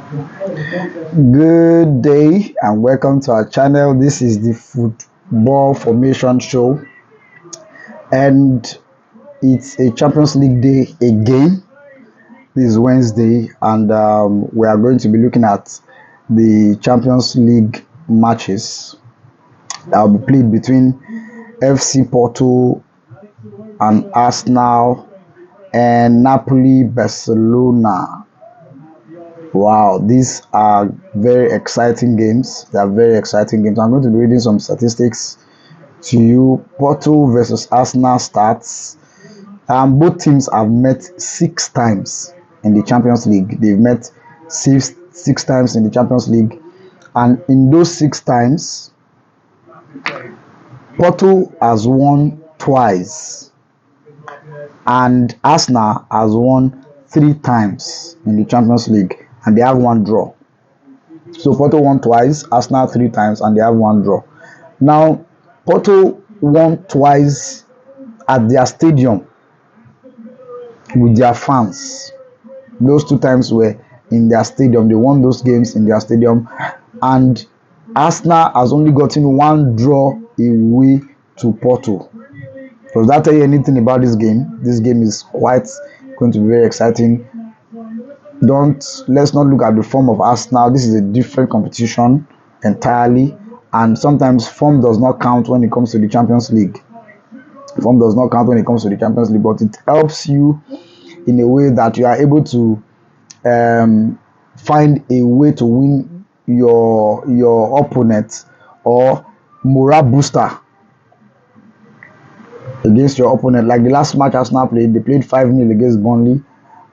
Good day and welcome to our channel. This is the Football Formation Show, and it's a Champions League day again. This is Wednesday, and we are going to be looking at the Champions League matches that will be played between FC Porto and Arsenal and Napoli Barcelona. Wow, these are very exciting games. They are very exciting games. I'm going to be reading some statistics to you. Porto versus Arsenal starts. Both teams have met 6 times in the Champions League. They've met six times in the Champions League, and in those 6 times, Porto has won twice, and Arsenal has won 3 times in the Champions League, and they have one draw. So Porto won twice, Arsenal 3 times, and they have one draw. Now, Porto won twice at their stadium with their fans. Those 2 times were in their stadium. They won those games in their stadium, and Arsenal has only gotten one draw away to Porto. Does that tell you anything about this game? This game is quite going to be very exciting. Let's not look at the form of Arsenal. This is a different competition entirely, and sometimes form does not count when it comes to the Champions League. Form does not count when it comes to the Champions League, but it helps you in a way that you are able to find a way to win your opponent, or morale booster against your opponent. Like the last match Arsenal played, they played 5-0 against Burnley,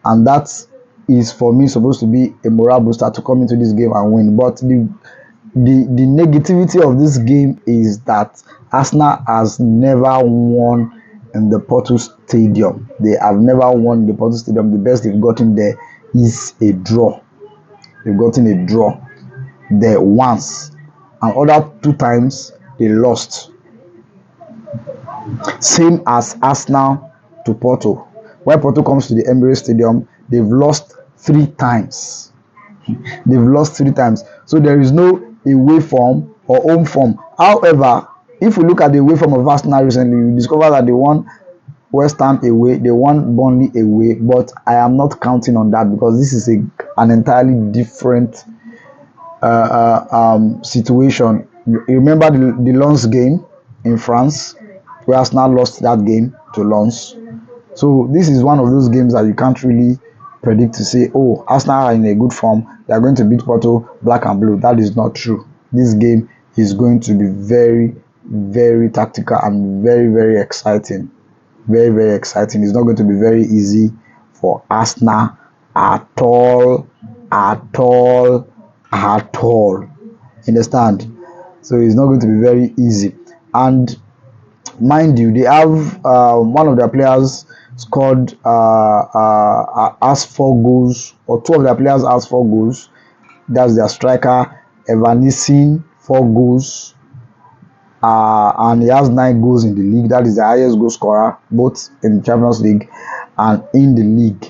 and that is for me supposed to be a morale booster to come into this game and win. But the negativity of this game is that Arsenal has never won in the Porto Stadium. They have never won in the Porto Stadium. The best they've gotten there is a draw. They've gotten a draw there once, and other 2 times they lost. Same as Arsenal to Porto. When Porto comes to the Emirates Stadium, they've lost 3 times. They've lost 3 times. So there is no away form or home form. However, if we look at the away form of Arsenal recently, we discover that they won West Ham away, they won Burnley away, but I am not counting on that because this is an entirely different situation. You remember the Lens game in France, where Arsenal lost that game to Lens. So this is one of those games that you can't really predict to say, oh, Arsenal are in a good form, they are going to beat Porto black and blue. That is not true. This game is going to be very, very tactical and very, very exciting. Very, very exciting. It's not going to be very easy for Arsenal at all, at all, at all. Understand? So it's not going to be very easy. And mind you, they have one of their players scored has 4 goals, or 2 of their players has 4 goals. That's their striker Evanissin, 4 goals, and he has 9 goals in the league. That is the highest goal scorer both in the Champions League and in the league.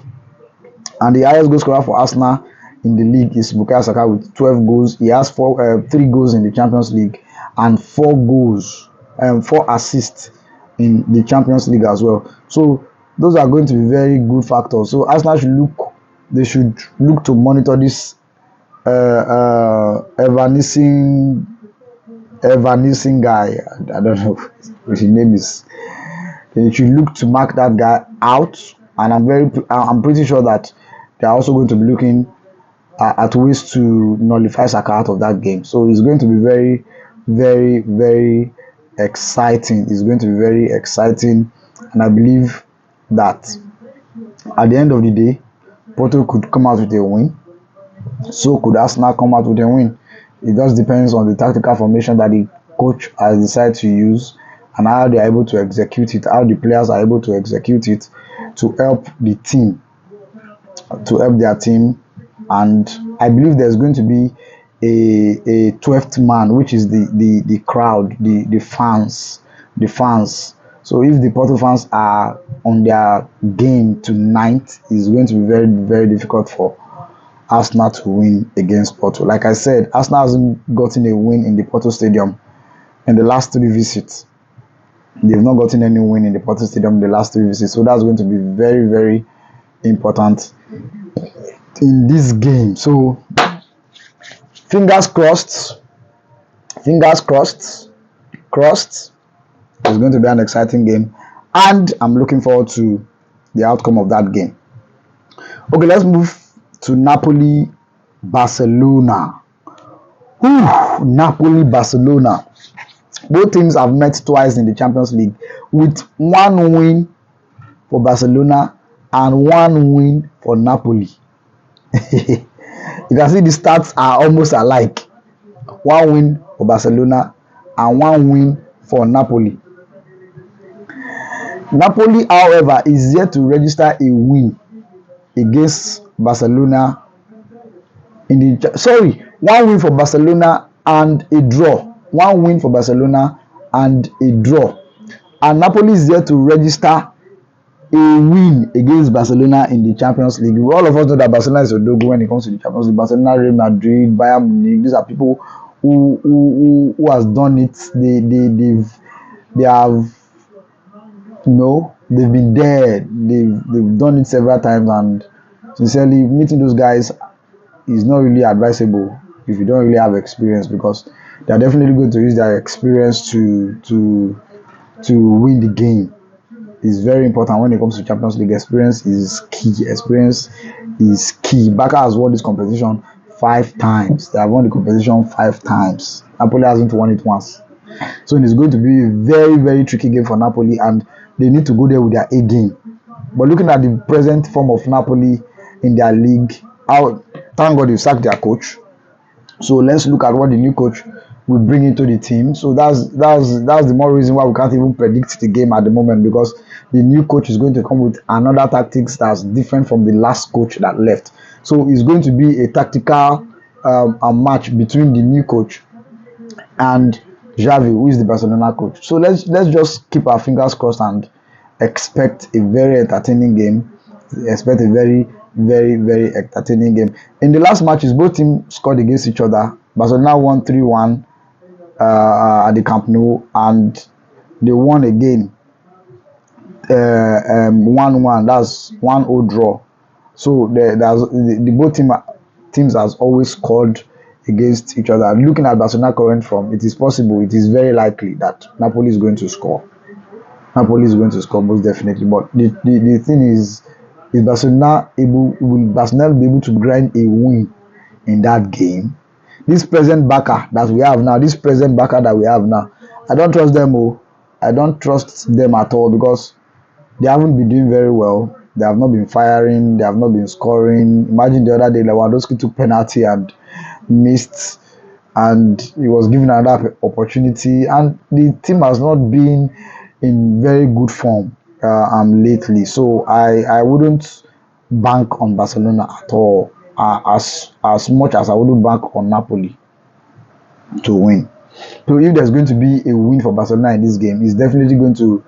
And the highest goal scorer for Arsenal in the league is Bukayo Saka with 12 goals. He has 3 goals in the Champions League and 4 goals, 4 assists in the Champions League as well. So those are going to be very good factors. So Arsenal should look to monitor this Evanissin guy. I don't know what his name is. They should look to mark that guy out, and I'm pretty sure that they are also going to be looking at ways to nullify Saka out of that game. So it's going to be very, very, very exciting. It's going to be very exciting, and I believe that at the end of the day, Porto could come out with a win. So could Arsenal come out with a win. It just depends on the tactical formation that the coach has decided to use, and how they are able to execute it, how the players are able to execute it to help the team, to help their team. And I believe there's going to be a 12th man, which is the crowd, the fans. So if the Porto fans are on their game tonight, it's going to be very, very difficult for Arsenal to win against Porto. Like I said, Arsenal hasn't gotten a win in the Porto Stadium in the last 3 visits. They've not gotten any win in the Porto Stadium in the last 3 visits. So that's going to be very, very important in this game. So fingers crossed, fingers crossed. It's going to be an exciting game, and I'm looking forward to the outcome of that game. Okay, let's move to Napoli Barcelona. Napoli Barcelona. Both teams have met twice in the Champions League, with one win for Barcelona and one win for Napoli. You can see the stats are almost alike. One win for Barcelona and one win for Napoli. Napoli, however, is yet to register a win against Barcelona one win for Barcelona and a draw. One win for Barcelona and a draw. And Napoli is yet to register a win against Barcelona in the Champions League. All of us know that Barcelona is a dogo when it comes to the Champions League. Barcelona, Real Madrid, Bayern Munich, these are people who has done it. They have, they've been there. They've done it several times, and sincerely, meeting those guys is not really advisable if you don't really have experience, because they are definitely going to use their experience to win the game. It's very important when it comes to Champions League. Experience is key. Barca has won this competition 5 times. They have won the competition 5 times. Napoli hasn't won it once. So it's going to be a very, very tricky game for Napoli, and they need to go there with their A game. But looking at the present form of Napoli in their league, thank God you sacked their coach. So let's look at what the new coach will bring into the team. So that's the more reason why we can't even predict the game at the moment, because the new coach is going to come with another tactics that's different from the last coach that left. So it's going to be a tactical a match between the new coach and Xavi, who is the Barcelona coach. So let's just keep our fingers crossed and expect a very entertaining game. Expect a very, very, very entertaining game. In the last matches, both teams scored against each other. Barcelona won 3-1 at the Camp Nou, and they won again 1-1. That's 1-0 draw. So the both teams has always scored against each other. Looking at Barcelona current form, it is possible, it is very likely that Napoli is going to score. Napoli is going to score most definitely. But the thing is will Barcelona be able to grind a win in that game? This present Barca that we have now, I don't trust them. I don't trust them at all, because they haven't been doing very well. They have not been firing. They have not been scoring. Imagine the other day, Lewandowski took penalty and missed, and he was given another opportunity. And the team has not been in very good form lately. So I wouldn't bank on Barcelona at all, as much as I wouldn't bank on Napoli to win. So if there's going to be a win for Barcelona in this game, it's definitely going to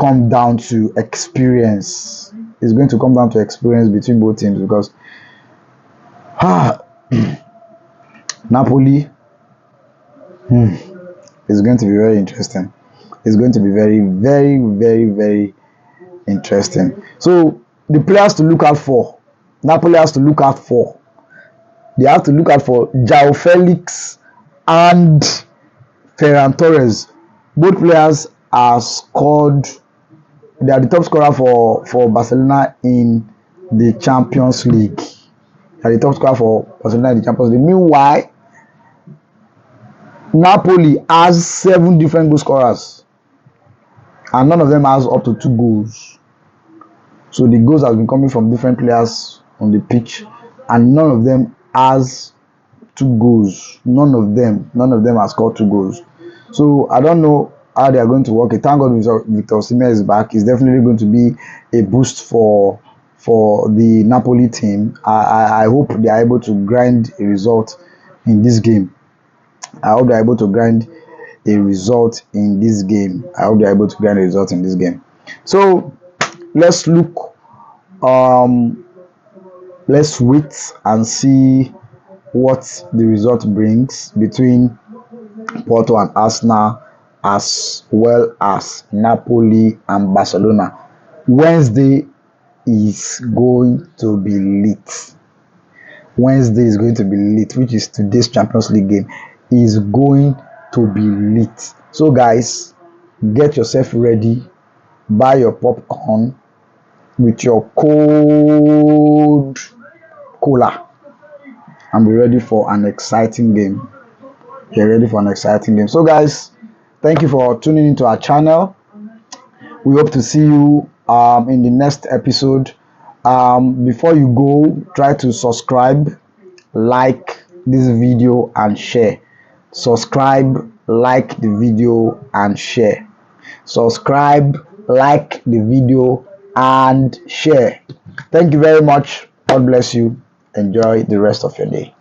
come down to experience. It's going to come down to experience between both teams, because Napoli is going to be very interesting. It's going to be very, very, very, very interesting. So the players to look out for, Napoli has to look out for. They have to look out for João Felix and Ferran Torres. Both players are scored. They are the top scorer for Barcelona in the Champions League. They are the top scorer for Barcelona in the Champions League. Meanwhile, Napoli has 7 different goal scorers, and none of them has up to 2 goals. So the goals have been coming from different players on the pitch, and none of them has 2 goals. None of them has scored 2 goals. So I don't know how they are going to work it. Thank God Victor Osimhen is back. It's definitely going to be a boost for the Napoli team. I hope they are able to grind a result in this game. So let's look let's wait and see what the result brings between Porto and Arsenal, as well as Napoli and Barcelona. Wednesday is going to be lit. Wednesday is going to be lit, which is today's Champions League game, is going to be lit. So guys, get yourself ready, buy your popcorn with your cold cola, and be ready for an exciting game. Get ready for an exciting game. So guys, thank you for tuning into our channel. We hope to see you in the next episode. Before you go, try to subscribe, like this video, and share. Subscribe, like the video, and share. Subscribe, like the video, and share. Thank you very much. God bless you. Enjoy the rest of your day.